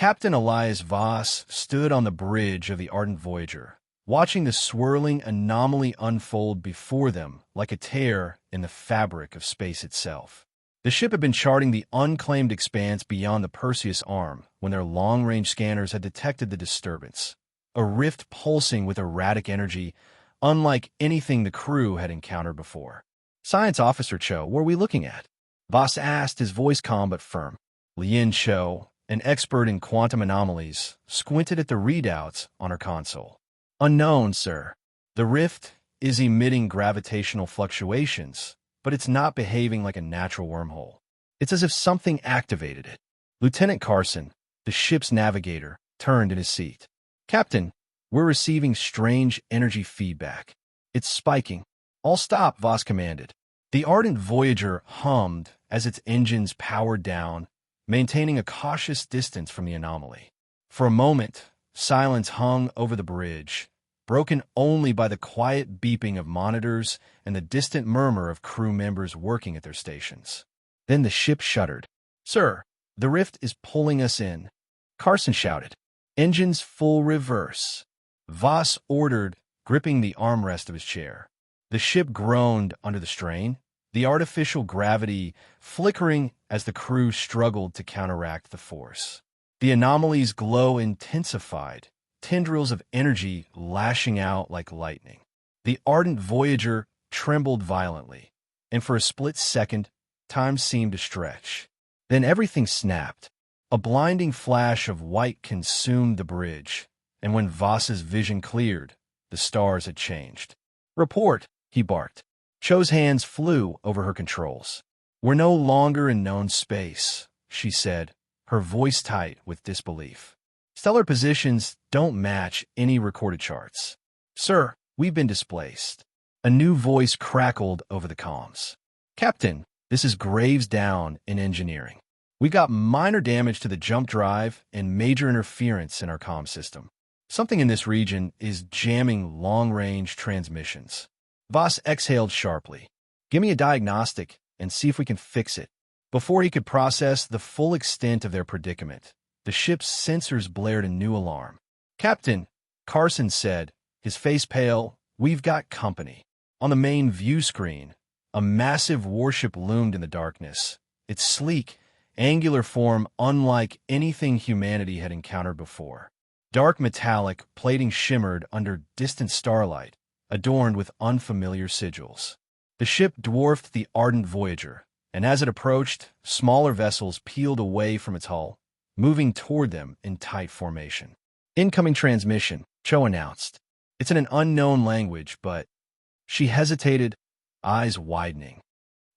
Captain Elias Voss stood on the bridge of the Ardent Voyager, watching the swirling anomaly unfold before them like a tear in the fabric of space itself. The ship had been charting the unclaimed expanse beyond the Perseus arm when their long-range scanners had detected the disturbance, a rift pulsing with erratic energy unlike anything the crew had encountered before. "Science Officer Cho, what are we looking at?" Voss asked, his voice calm but firm. Lien Cho, an expert in quantum anomalies, squinted at the readouts on her console. "Unknown, sir. The rift is emitting gravitational fluctuations, but it's not behaving like a natural wormhole. It's as if something activated it." Lieutenant Carson, the ship's navigator, turned in his seat. "Captain, we're receiving strange energy feedback. It's spiking." "All stop," Voss commanded. The Ardent Voyager hummed as its engines powered down, maintaining a cautious distance from the anomaly. For a moment, silence hung over the bridge, broken only by the quiet beeping of monitors and the distant murmur of crew members working at their stations. Then the ship shuddered. "Sir, the rift is pulling us in," Carson shouted. "Engines full reverse," Voss ordered, gripping the armrest of his chair. The ship groaned under the strain, the artificial gravity flickering as the crew struggled to counteract the force. The anomaly's glow intensified, tendrils of energy lashing out like lightning. The Ardent Voyager trembled violently, and for a split second, time seemed to stretch. Then everything snapped. A blinding flash of white consumed the bridge, and when Voss's vision cleared, the stars had changed. "Report," he barked. Cho's hands flew over her controls. "We're no longer in known space," she said, her voice tight with disbelief. "Stellar positions don't match any recorded charts." "Sir, we've been displaced." A new voice crackled over the comms. "Captain, this is graves down in engineering. We got minor damage to the jump drive and major interference in our comm system. Something in this region is jamming long-range transmissions." Voss exhaled sharply. "Give me a diagnostic and see if we can fix it." Before he could process the full extent of their predicament, the ship's sensors blared a new alarm. "Captain," Carson said, his face pale, "we've got company." On the main view screen, a massive warship loomed in the darkness, its sleek, angular form unlike anything humanity had encountered before. Dark metallic plating shimmered under distant starlight, adorned with unfamiliar sigils. The ship dwarfed the Ardent Voyager, and as it approached, smaller vessels peeled away from its hull, moving toward them in tight formation. "Incoming transmission," Cho announced. "It's in an unknown language, but—" She hesitated, eyes widening.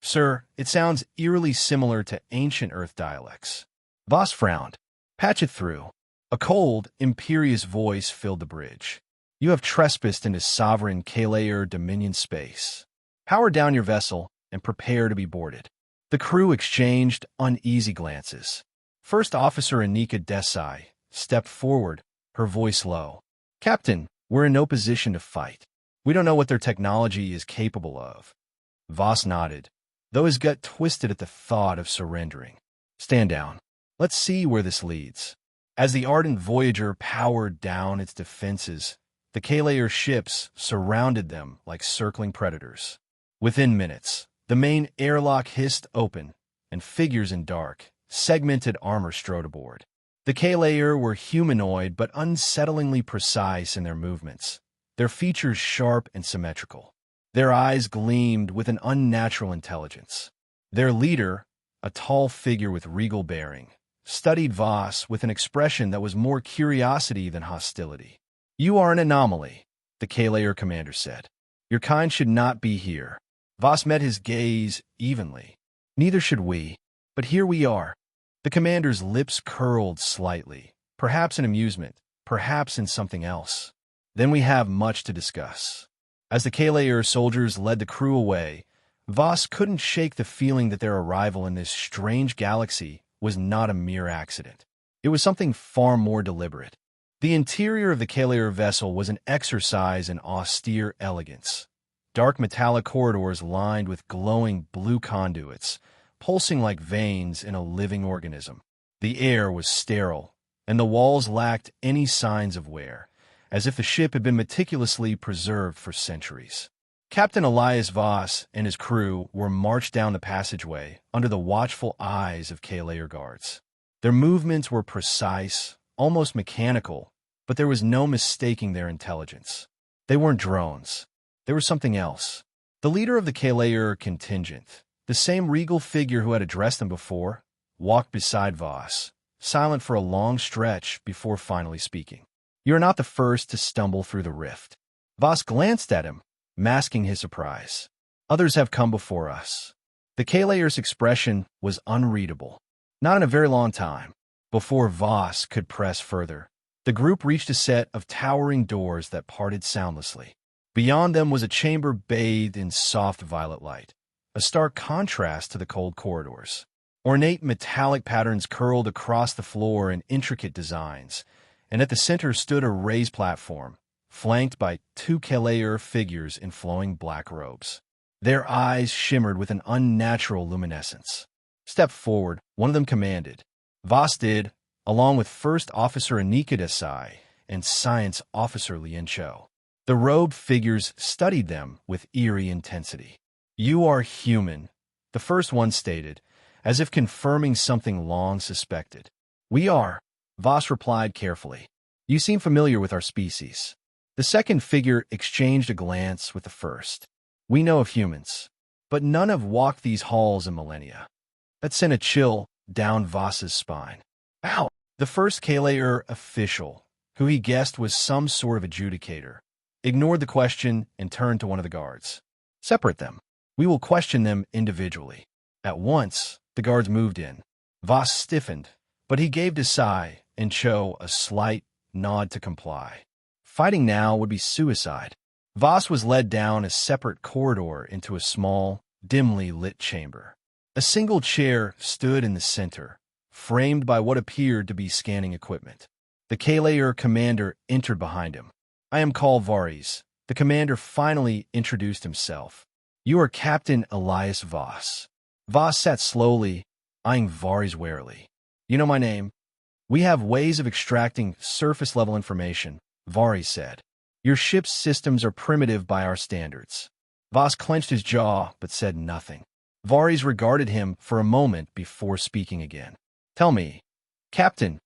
"Sir, it sounds eerily similar to ancient Earth dialects." Voss frowned. "Patch it through." A cold, imperious voice filled the bridge. "You have trespassed into sovereign Kelor Dominion space. Power down your vessel and prepare to be boarded." The crew exchanged uneasy glances. First Officer Anika Desai stepped forward, her voice low. "Captain, we're in no position to fight. We don't know what their technology is capable of." Voss nodded, though his gut twisted at the thought of surrendering. "Stand down. Let's see where this leads." As the Ardent Voyager powered down its defenses, the Kelor ships surrounded them like circling predators. Within minutes, the main airlock hissed open, and figures in dark, segmented armor strode aboard. The Kelor were humanoid but unsettlingly precise in their movements, their features sharp and symmetrical. Their eyes gleamed with an unnatural intelligence. Their leader, a tall figure with regal bearing, studied Voss with an expression that was more curiosity than hostility. "You are an anomaly," the Kelor commander said. "Your kind should not be here." Voss met his gaze evenly. "Neither should we, but here we are." The commander's lips curled slightly, perhaps in amusement, perhaps in something else. "Then we have much to discuss." As the Kelor soldiers led the crew away, Voss couldn't shake the feeling that their arrival in this strange galaxy was not a mere accident. It was something far more deliberate. The interior of the Kelor vessel was an exercise in austere elegance. Dark metallic corridors lined with glowing blue conduits, pulsing like veins in a living organism. The air was sterile, and the walls lacked any signs of wear, as if the ship had been meticulously preserved for centuries. Captain Elias Voss and his crew were marched down the passageway under the watchful eyes of Kelor guards. Their movements were precise, almost mechanical, but there was no mistaking their intelligence. They weren't drones. They were something else. The leader of the Kelor contingent, the same regal figure who had addressed them before, walked beside Voss, silent for a long stretch before finally speaking. "You are not the first to stumble through the rift." Voss glanced at him, masking his surprise. "Others have come before us." The Kelor's expression was unreadable. Not in a very long time. Before Voss could press further, the group reached a set of towering doors that parted soundlessly. Beyond them was a chamber bathed in soft violet light, a stark contrast to the cold corridors. Ornate metallic patterns curled across the floor in intricate designs, and at the center stood a raised platform, flanked by two Kelor figures in flowing black robes. Their eyes shimmered with an unnatural luminescence. "Step forward," one of them commanded. Voss did, along with First Officer Anika Desai and Science Officer Lien Cho. The robed figures studied them with eerie intensity. "You are human," the first one stated, as if confirming something long suspected. "We are," Voss replied carefully. "You seem familiar with our species." The second figure exchanged a glance with the first. "We know of humans, but none have walked these halls in millennia." That sent a chill down Voss's spine. "Ow!" The first Kelor official, who he guessed was some sort of adjudicator, ignored the question and turned to one of the guards. "Separate them. We will question them individually." At once, the guards moved in. Voss stiffened, but he gave Desai and Cho a slight nod to comply. Fighting now would be suicide. Voss was led down a separate corridor into a small, dimly lit chamber. A single chair stood in the center, framed by what appeared to be scanning equipment. The Kelor commander entered behind him. "I am called Varis." The commander finally introduced himself. "You are Captain Elias Voss." Voss sat slowly, eyeing Varis warily. "You know my name?" "We have ways of extracting surface-level information," Varis said. "Your ship's systems are primitive by our standards." Voss clenched his jaw but said nothing. Varis regarded him for a moment before speaking again. "Tell me, Captain,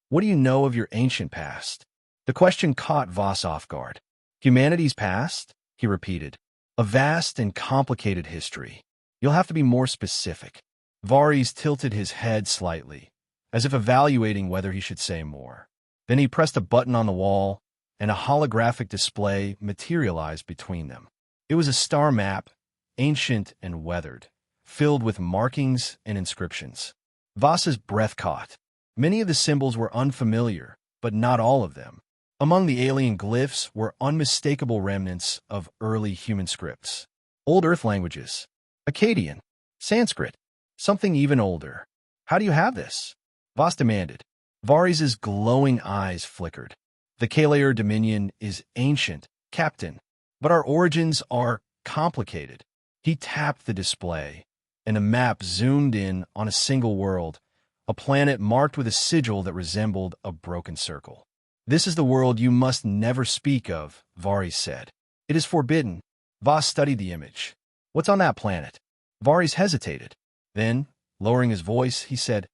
what do you know of your ancient past?" The question caught Voss off guard. "Humanity's past?" he repeated. "A vast and complicated history. You'll have to be more specific." Varis tilted his head slightly, as if evaluating whether he should say more. Then he pressed a button on the wall, and a holographic display materialized between them. It was a star map, ancient and weathered, filled with markings and inscriptions. Voss's breath caught. Many of the symbols were unfamiliar, but not all of them. Among the alien glyphs were unmistakable remnants of early human scripts. Old Earth languages. Akkadian. Sanskrit. Something even older. "How do you have this?" Voss demanded. Varis's glowing eyes flickered. "The Kelor Dominion is ancient, Captain, but our origins are complicated." He tapped the display, and a map zoomed in on a single world, a planet marked with a sigil that resembled a broken circle. "This is the world you must never speak of," Varis said. "It is forbidden." Voss studied the image. "What's on that planet?" Varis hesitated. Then, lowering his voice, he said,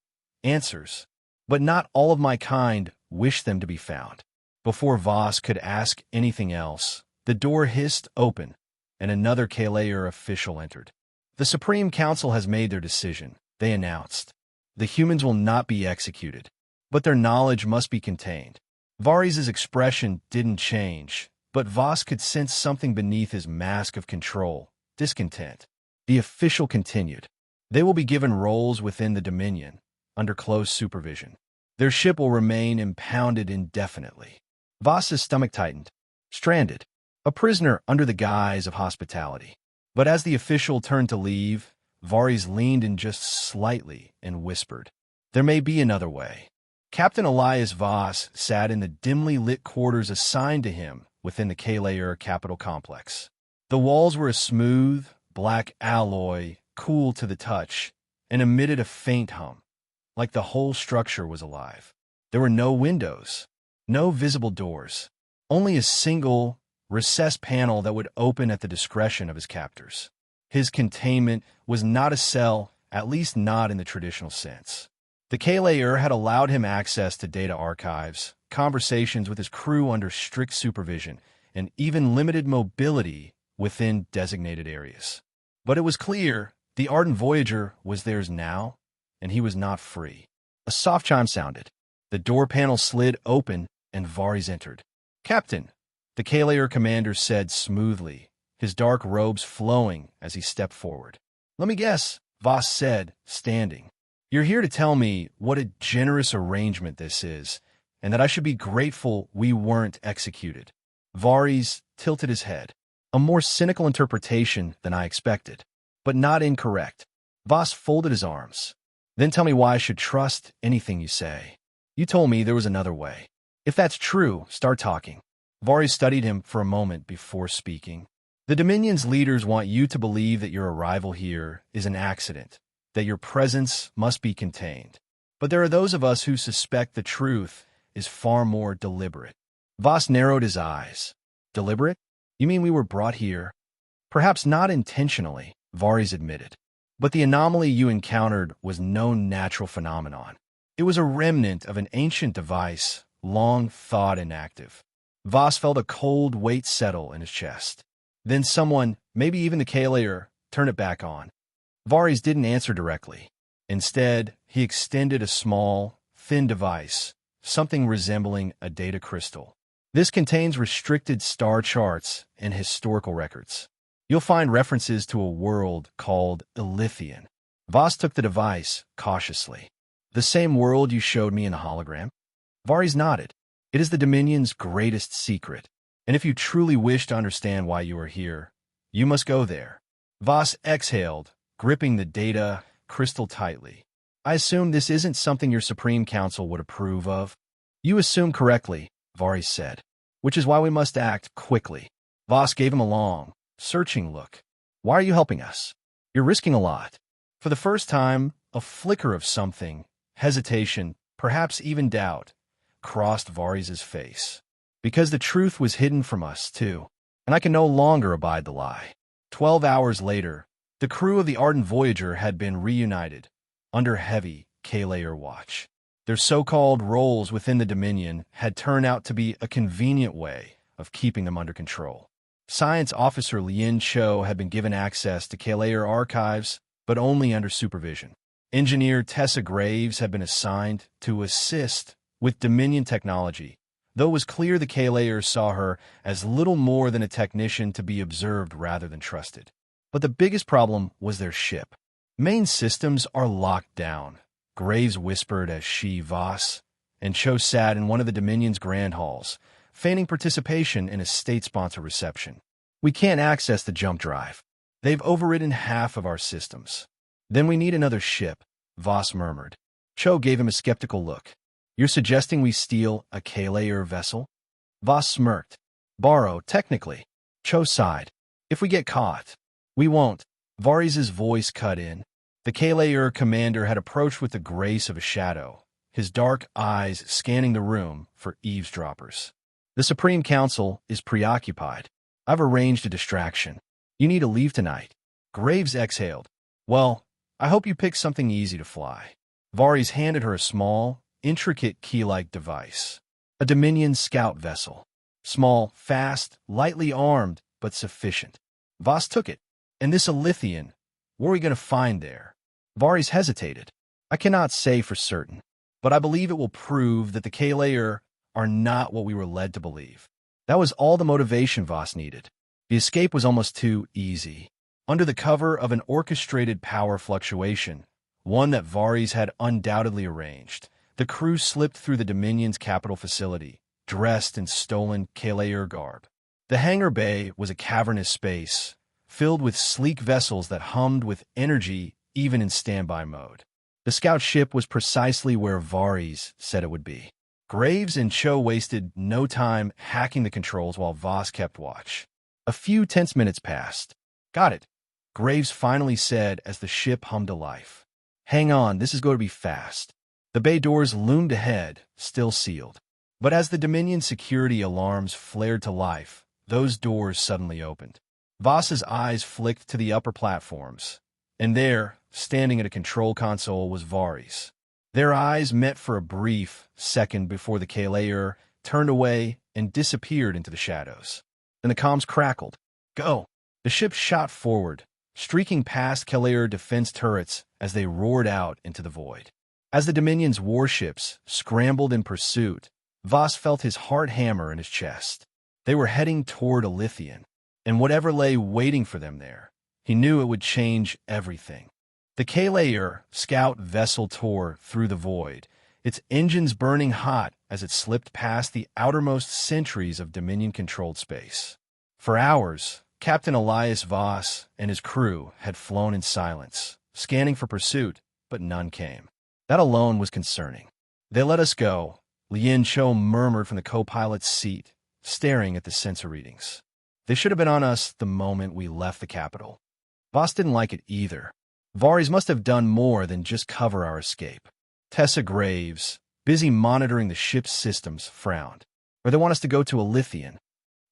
"Answers. But not all of my kind wish them to be found." Before Voss could ask anything else, the door hissed open, and another Kelor official entered. "The Supreme Council has made their decision," they announced. "The humans will not be executed, but their knowledge must be contained." Varis's expression didn't change, but Voss could sense something beneath his mask of control, discontent. The official continued. "They will be given roles within the Dominion, under close supervision. Their ship will remain impounded indefinitely." Voss's stomach tightened. Stranded. A prisoner under the guise of hospitality. But as the official turned to leave, Varis leaned in just slightly and whispered, "There may be another way." Captain Elias Voss sat in the dimly lit quarters assigned to him within the Kelor Capital Complex. The walls were a smooth, black alloy, cool to the touch, and emitted a faint hum, like the whole structure was alive. There were no windows, no visible doors, only a single, recessed panel that would open at the discretion of his captors. His containment was not a cell, at least not in the traditional sense. The Kelor had allowed him access to data archives, conversations with his crew under strict supervision, and even limited mobility within designated areas. But it was clear the Ardent Voyager was theirs now, and he was not free. A soft chime sounded. The door panel slid open, and Varys entered. "Captain," the Kelor commander said smoothly, his dark robes flowing as he stepped forward. "Let me guess," Voss said, standing. "You're here to tell me what a generous arrangement this is, and that I should be grateful we weren't executed." Varys tilted his head. A more cynical interpretation than I expected, but not incorrect. Voss folded his arms. "Then tell me why I should trust anything you say. You told me there was another way. If that's true, start talking." Varys studied him for a moment before speaking. "The Dominion's leaders want you to believe that your arrival here is an accident, that your presence must be contained. But there are those of us who suspect the truth is far more deliberate." Voss narrowed his eyes. "Deliberate? You mean we were brought here?" "Perhaps not intentionally," Varys admitted. "But the anomaly you encountered was no natural phenomenon. It was a remnant of an ancient device, long thought inactive." Voss felt a cold weight settle in his chest. Then someone, maybe even the Kelor, turned it back on. Varys didn't answer directly. Instead, he extended a small, thin device, something resembling a data crystal. "This contains restricted star charts and historical records. You'll find references to a world called Elythian." Voss took the device cautiously. "The same world you showed me in a hologram?" Varys nodded. "It is the Dominion's greatest secret, and if you truly wish to understand why you are here, you must go there." Voss exhaled, gripping the data crystal tightly. "I assume this isn't something your Supreme Council would approve of?" "You assume correctly," Varys said, "which is why we must act quickly." Voss gave him a long, searching look. "Why are you helping us? You're risking a lot." For the first time, a flicker of something, hesitation, perhaps even doubt, crossed Varys' face. "Because the truth was hidden from us, too, and I can no longer abide the lie." 12 hours later, the crew of the Ardent Voyager had been reunited, under heavy Kelor watch. Their so-called roles within the Dominion had turned out to be a convenient way of keeping them under control. Science Officer Lien Cho had been given access to Kelor archives, but only under supervision. Engineer Tessa Graves had been assigned to assist with Dominion technology, though it was clear the Kelor saw her as little more than a technician to be observed rather than trusted. But the biggest problem was their ship. "Main systems are locked down," Graves whispered as she, Voss, and Cho sat in one of the Dominion's grand halls, feigning participation in a state-sponsored reception. "We can't access the jump drive. They've overridden half of our systems." "Then we need another ship," Voss murmured. Cho gave him a skeptical look. "You're suggesting we steal a Kelor vessel?" Voss smirked. "Borrow, technically." Cho sighed. "If we get caught." "We won't." Varys' voice cut in. The Kelor commander had approached with the grace of a shadow, his dark eyes scanning the room for eavesdroppers. "The Supreme Council is preoccupied. I've arranged a distraction. You need to leave tonight." Graves exhaled. "Well, I hope you picked something easy to fly." Varys handed her a small, intricate key-like device. A Dominion scout vessel. Small, fast, lightly armed, but sufficient. Voss took it. "And this Elythian, what are we going to find there?" Varys hesitated. "I cannot say for certain, but I believe it will prove that the Kelor are not what we were led to believe." That was all the motivation Voss needed. The escape was almost too easy. Under the cover of an orchestrated power fluctuation, one that Varys had undoubtedly arranged, the crew slipped through the Dominion's capital facility, dressed in stolen Kelor garb. The hangar bay was a cavernous space, filled with sleek vessels that hummed with energy even in standby mode. The scout ship was precisely where Varys said it would be. Graves and Cho wasted no time hacking the controls while Voss kept watch. A few tense minutes passed. "Got it," Graves finally said as the ship hummed to life. "Hang on, this is going to be fast." The bay doors loomed ahead, still sealed. But as the Dominion security alarms flared to life, those doors suddenly opened. Voss's eyes flicked to the upper platforms, and there, standing at a control console, was Varys. Their eyes met for a brief second before the Kelor turned away and disappeared into the shadows. Then the comms crackled. Go! The ship shot forward, streaking past Kelor defense turrets as they roared out into the void. As the Dominion's warships scrambled in pursuit, Voss felt his heart hammer in his chest. They were heading toward Elythian, and whatever lay waiting for them there, he knew it would change everything. The Kelor scout vessel tore through the void, its engines burning hot as it slipped past the outermost sentries of Dominion-controlled space. For hours, Captain Elias Voss and his crew had flown in silence, scanning for pursuit, but none came. That alone was concerning. They let us go, Lien Cho murmured from the co-pilot's seat, staring at the sensor readings. They should have been on us the moment we left the capital. Voss didn't like it either. Varys must have done more than just cover our escape. Tessa Graves, busy monitoring the ship's systems, frowned. Or they want us to go to Elythian.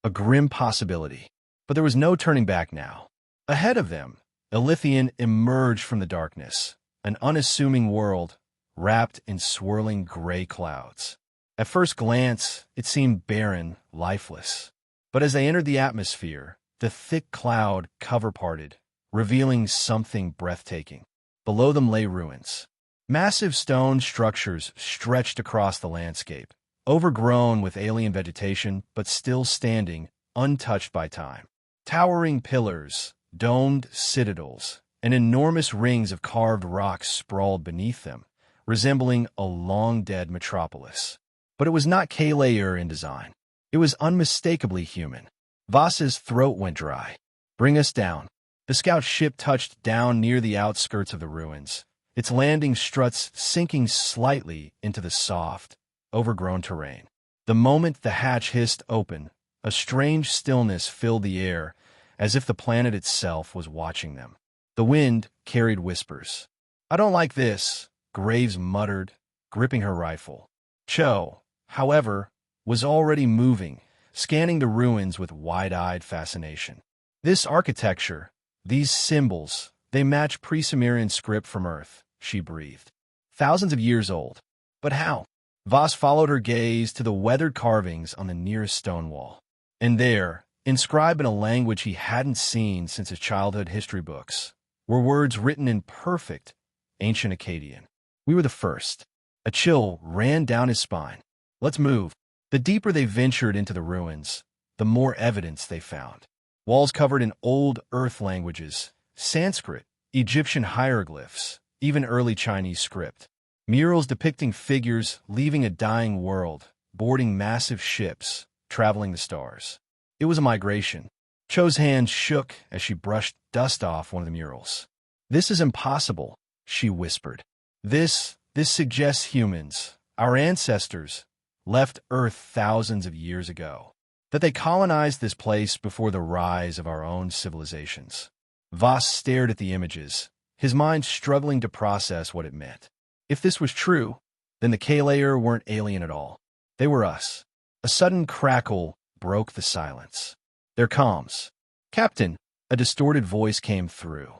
A grim possibility. But there was no turning back now. Ahead of them, Elythian emerged from the darkness, an unassuming world wrapped in swirling gray clouds. At first glance, it seemed barren, lifeless. But as they entered the atmosphere, the thick cloud cover parted, revealing something breathtaking. Below them lay ruins. Massive stone structures stretched across the landscape, overgrown with alien vegetation, but still standing, untouched by time. Towering pillars, domed citadels, and enormous rings of carved rock sprawled beneath them, resembling a long-dead metropolis. But it was not Kelor in design. It was unmistakably human. Voss's throat went dry. Bring us down. The scout ship touched down near the outskirts of the ruins, its landing struts sinking slightly into the soft, overgrown terrain. The moment the hatch hissed open, a strange stillness filled the air, as if the planet itself was watching them. The wind carried whispers. I don't like this, Graves muttered, gripping her rifle. Cho, however, was already moving, scanning the ruins with wide-eyed fascination. This architecture, these symbols, they match pre-Sumerian script from Earth, she breathed. Thousands of years old. But how? Voss followed her gaze to the weathered carvings on the nearest stone wall. And there, inscribed in a language he hadn't seen since his childhood history books, were words written in perfect, ancient Akkadian. We were the first. A chill ran down his spine. Let's move. The deeper they ventured into the ruins, the more evidence they found. Walls covered in old Earth languages, Sanskrit, Egyptian hieroglyphs, even early Chinese script. Murals depicting figures leaving a dying world, boarding massive ships, traveling the stars. It was a migration. Cho's hand shook as she brushed dust off one of the murals. This is impossible, she whispered. This suggests humans, our ancestors, left Earth thousands of years ago. That they colonized this place before the rise of our own civilizations. Voss stared at the images, his mind struggling to process what it meant. If this was true, then the Kelor weren't alien at all. They were us. A sudden crackle broke the silence. Their comms. Captain, a distorted voice came through.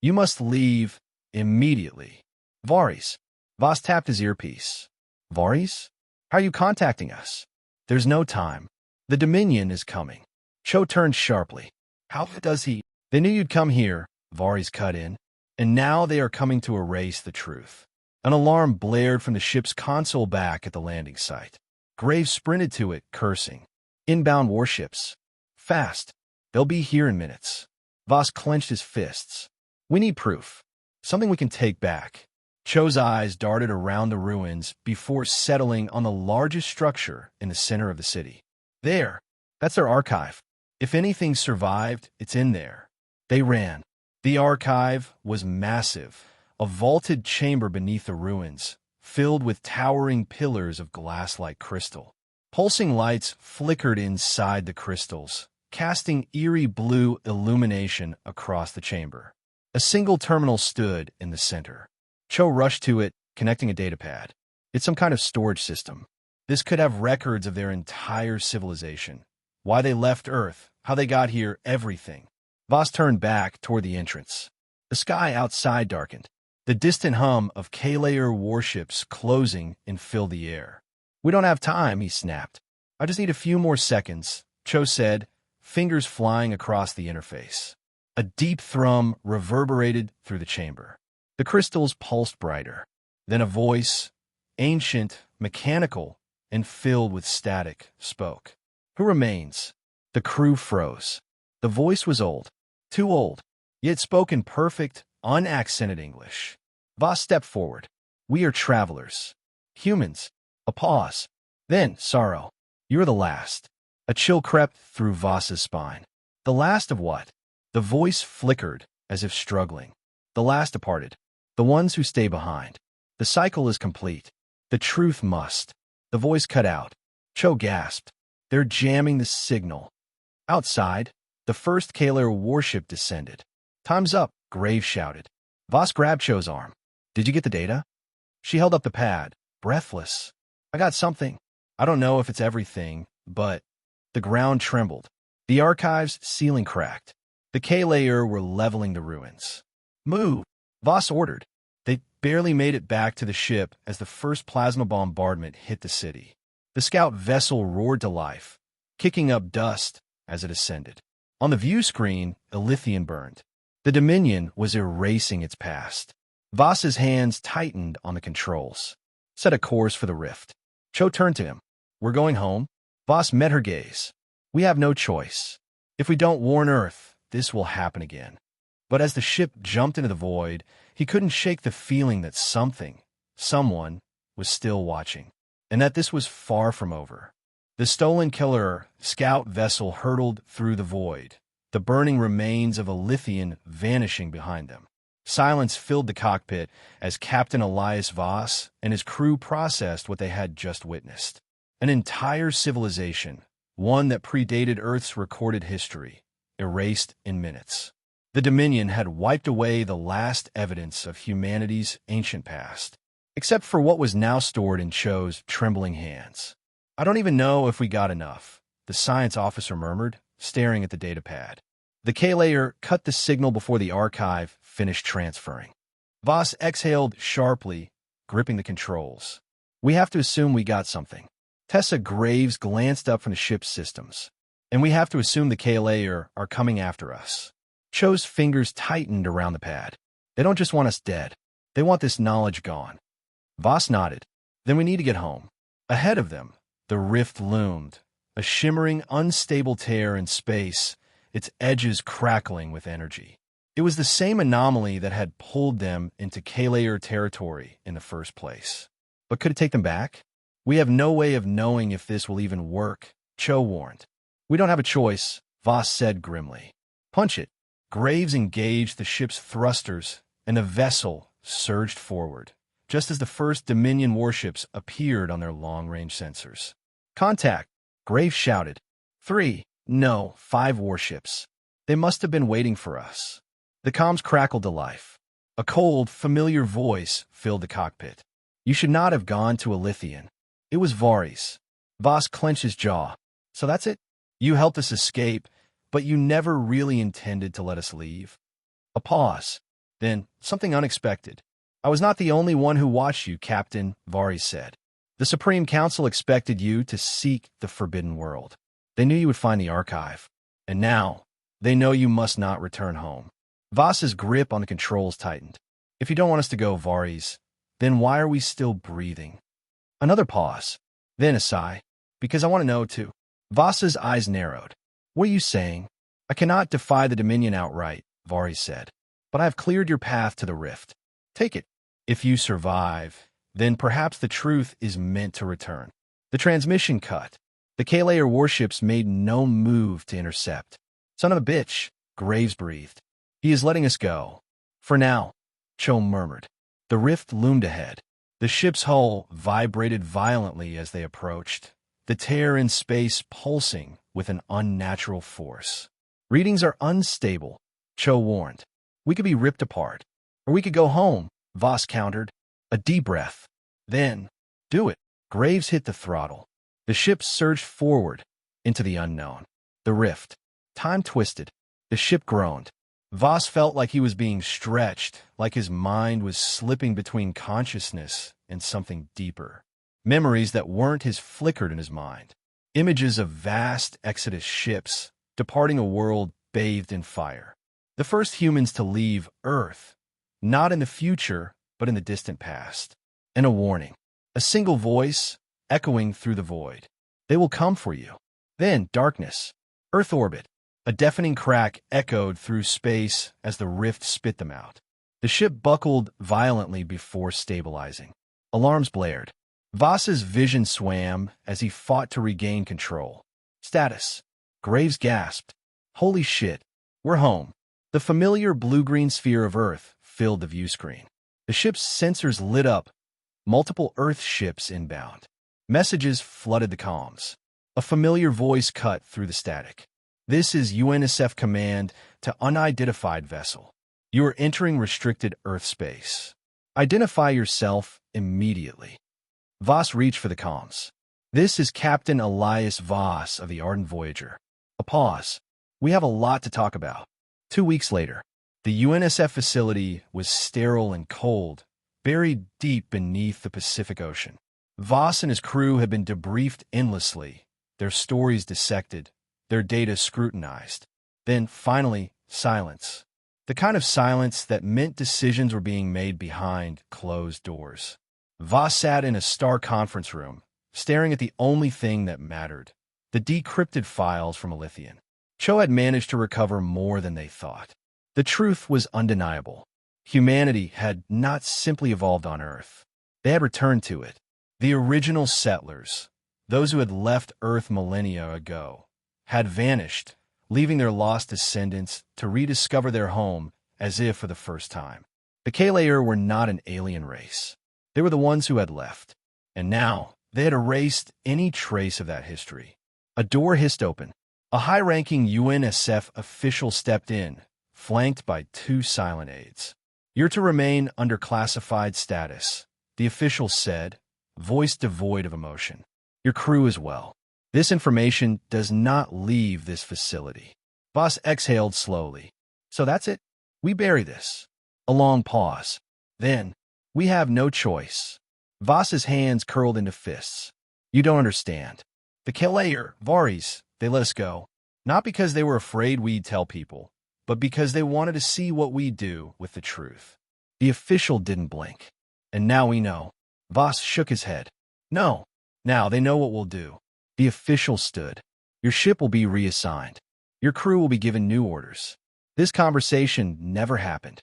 You must leave immediately. Varys. Voss tapped his earpiece. Varys? How are you contacting us? There's no time. The Dominion is coming. Cho turned sharply. How does he? They knew you'd come here, Varys cut in, and now they are coming to erase the truth. An alarm blared from the ship's console back at the landing site. Graves sprinted to it, cursing. Inbound warships. Fast. They'll be here in minutes. Voss clenched his fists. We need proof. Something we can take back. Cho's eyes darted around the ruins before settling on the largest structure in the center of the city. There. That's their archive. If anything survived, it's in there. They ran. The archive was massive, a vaulted chamber beneath the ruins, filled with towering pillars of glass-like crystal. Pulsing lights flickered inside the crystals, casting eerie blue illumination across the chamber. A single terminal stood in the center. Cho rushed to it, connecting a datapad. It's some kind of storage system. This could have records of their entire civilization. Why they left Earth, how they got here, everything. Voss turned back toward the entrance. The sky outside darkened. The distant hum of Kelor warships closing and filled the air. We don't have time, he snapped. I just need a few more seconds, Cho said, fingers flying across the interface. A deep thrum reverberated through the chamber. The crystals pulsed brighter. Then a voice, ancient, mechanical, and filled with static, spoke. Who remains? The crew froze. The voice was old, too old, yet spoke in perfect, unaccented English. Voss stepped forward. We are travelers. Humans. A pause. Then, sorrow. You're the last. A chill crept through Voss's spine. The last of what? The voice flickered, as if struggling. The last departed. The ones who stay behind. The cycle is complete. The truth must. The voice cut out. Cho gasped. They're jamming the signal. Outside, the first Kelor warship descended. Time's up, Graves shouted. Voss grabbed Cho's arm. Did you get the data? She held up the pad, breathless. I got something. I don't know if it's everything, but... The ground trembled. The archive's ceiling cracked. The Kelor were leveling the ruins. Move, Voss ordered. They barely made it back to the ship as the first plasma bombardment hit the city. The scout vessel roared to life, kicking up dust as it ascended. On the view screen, Elythian burned. The Dominion was erasing its past. Voss's hands tightened on the controls. Set a course for the rift. Cho turned to him. We're going home? Voss met her gaze. We have no choice. If we don't warn Earth, this will happen again. But as the ship jumped into the void, he couldn't shake the feeling that something, someone, was still watching, and that this was far from over. The stolen Kelor scout vessel hurtled through the void, the burning remains of Elythian vanishing behind them. Silence filled the cockpit as Captain Elias Voss and his crew processed what they had just witnessed. An entire civilization, one that predated Earth's recorded history, erased in minutes. The Dominion had wiped away the last evidence of humanity's ancient past, except for what was now stored in Cho's trembling hands. I don't even know if we got enough, the science officer murmured, staring at the datapad. The Kelor cut the signal before the archive finished transferring. Voss exhaled sharply, gripping the controls. We have to assume we got something. Tessa Graves glanced up from the ship's systems. And we have to assume the Kelor are coming after us. Cho's fingers tightened around the pad. They don't just want us dead. They want this knowledge gone. Voss nodded. Then we need to get home. Ahead of them, the rift loomed, a shimmering, unstable tear in space, its edges crackling with energy. It was the same anomaly that had pulled them into Kelor territory in the first place. But could it take them back? We have no way of knowing if this will even work, Cho warned. We don't have a choice, Voss said grimly. Punch it. Graves engaged the ship's thrusters, and the vessel surged forward, just as the first Dominion warships appeared on their long-range sensors. Contact, Graves shouted. 3, no, 5 warships. They must have been waiting for us. The comms crackled to life. A cold, familiar voice filled the cockpit. You should not have gone to Elythian. It was Varis. Voss clenched his jaw. So that's it? You helped us escape, but you never really intended to let us leave. A pause. Then, something unexpected. I was not the only one who watched you, Captain, Varis said. The Supreme Council expected you to seek the Forbidden World. They knew you would find the archive. And now, they know you must not return home. Voss's grip on the controls tightened. If you don't want us to go, Varis, then why are we still breathing? Another pause. Then a sigh. Because I want to know, too. Voss's eyes narrowed. What are you saying? I cannot defy the Dominion outright, Varis said. But I have cleared your path to the rift. Take it. If you survive, then perhaps the truth is meant to return. The transmission cut. The Kelor warships made no move to intercept. Son of a bitch, Graves breathed. He is letting us go. For now, Cho murmured. The rift loomed ahead. The ship's hull vibrated violently as they approached, the tear in space pulsing with an unnatural force. Readings are unstable, Cho warned. We could be ripped apart. Or we could go home, Voss countered. A deep breath. Then, Do it. Graves hit the throttle. The ship surged forward into the unknown. The rift. Time twisted. The ship groaned. Voss felt like he was being stretched, like his mind was slipping between consciousness and something deeper. Memories that weren't his flickered in his mind. Images of vast Exodus ships departing a world bathed in fire. The first humans to leave Earth, not in the future, but in the distant past. And a warning. A single voice echoing through the void. They will come for you. Then darkness. Earth orbit. A deafening crack echoed through space as the rift spit them out. The ship buckled violently before stabilizing. Alarms blared. Voss's vision swam as he fought to regain control. Status. Graves gasped. Holy shit. We're home. The familiar blue-green sphere of Earth filled the view screen. The ship's sensors lit up. Multiple Earth ships inbound. Messages flooded the comms. A familiar voice cut through the static. This is UNSF command to unidentified vessel. You are entering restricted Earth space. Identify yourself immediately. Voss reached for the comms. This is Captain Elias Voss of the Ardent Voyager. A pause. We have a lot to talk about. 2 weeks later, the UNSF facility was sterile and cold, buried deep beneath the Pacific Ocean. Voss and his crew had been debriefed endlessly, their stories dissected, their data scrutinized. Then, finally, silence. The kind of silence that meant decisions were being made behind closed doors. Voss sat in a star conference room, staring at the only thing that mattered, the decrypted files from Elythian. Cho had managed to recover more than they thought. The truth was undeniable. Humanity had not simply evolved on Earth. They had returned to it. The original settlers, those who had left Earth millennia ago, had vanished, leaving their lost descendants to rediscover their home as if for the first time. The Kelor were not an alien race. They were the ones who had left. And now, they had erased any trace of that history. A door hissed open. A high-ranking UNSF official stepped in, flanked by 2 silent aides. You're to remain under classified status, the official said, voice devoid of emotion. Your crew as well. This information does not leave this facility. Voss exhaled slowly. So that's it? We bury this. A long pause. Then, we have no choice. Voss's hands curled into fists. You don't understand. The Kelor, Varis, they let us go. Not because they were afraid we'd tell people, but because they wanted to see what we do with the truth. The official didn't blink. And now we know. Voss shook his head. No. Now they know what we'll do. The official stood. Your ship will be reassigned. Your crew will be given new orders. This conversation never happened.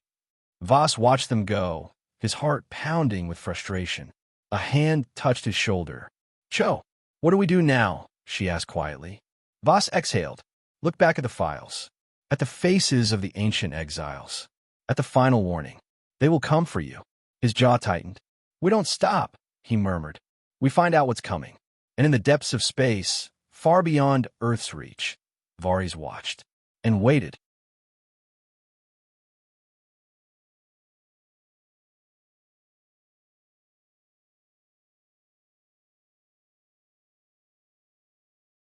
Voss watched them go, his heart pounding with frustration. A hand touched his shoulder. Cho, what do we do now? She asked quietly. Voss exhaled, looked back at the files, at the faces of the ancient exiles, at the final warning. They will come for you. His jaw tightened. We don't stop, he murmured. We find out what's coming. And in the depths of space, far beyond Earth's reach, Varis watched and waited.